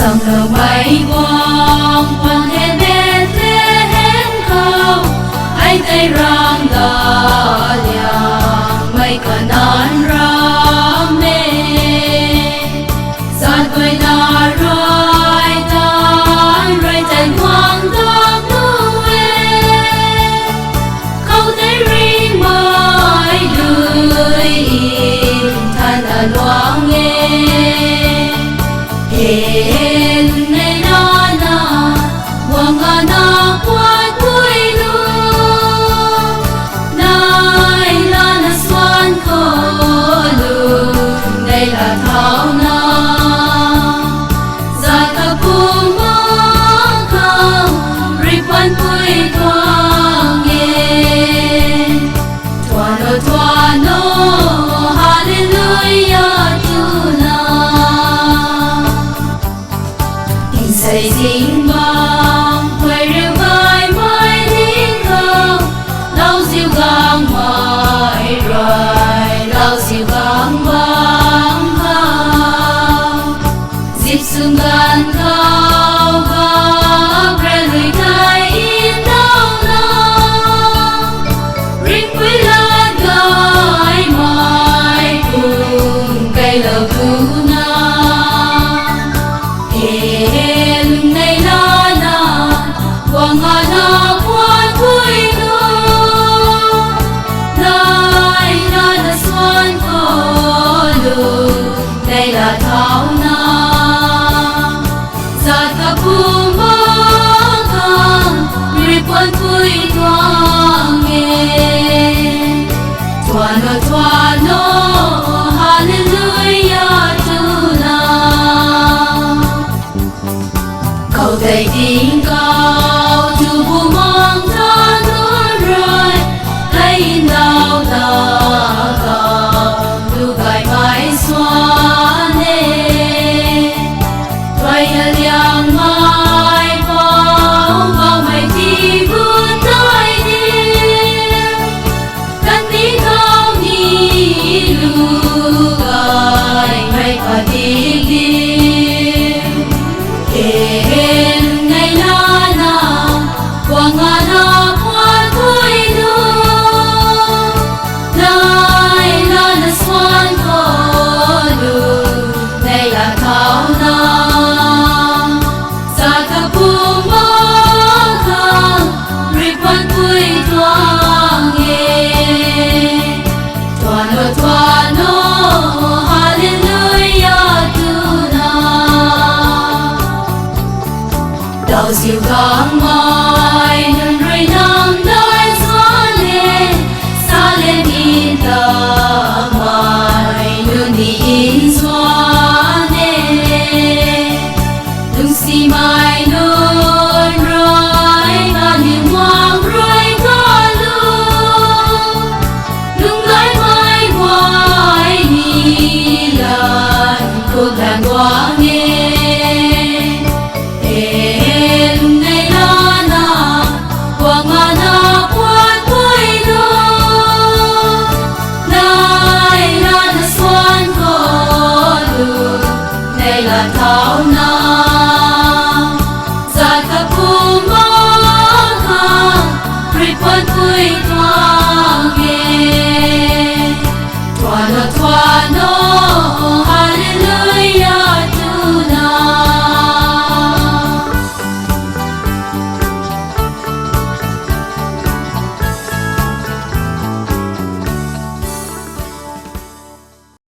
dòng lờ bay quang quang hết Bethlehem khao ai tay rang đà liang mây cả nan ram mê sát quay na roi tan quang tóc nuê khâu tay ri mai lưới in than là loang nghe hên ngày na na quang na quát vui luôn nay là na xoan khô luôn đây là thảo na ra cả buông mong không ripan vui thoáng nghe thoa no hallelujah tu na in say ding bang quay rêu vai mai linh không lau diêu gang mai rai lau diêu gang bang khao dịp sương gan khao gác ren lùi thay in đau lòng ring quy la gai mai cùng cây lờ vu na hên ngày na na quang na quát vui luôn nay na xoan khô luôn đây là thảo na giạt cả buông mong không ripan vui thoáng nghe thoa no hallelujah tu na cầu thầy tiếng cao tu bu mong ta luôn rồi thấy nào ta cao tu gai mãi xoa nè thoại liang mai bao mây thì vươn tới đi cánh tiếng cao ni lu gai mây cả đi hên ngày na na quang na quát vui luôn nay na xoan khô luôn đây là thảo na sa cả buông mong không ripan vui thoáng nghe thoa no hallelujah tu na lau diêu gang mai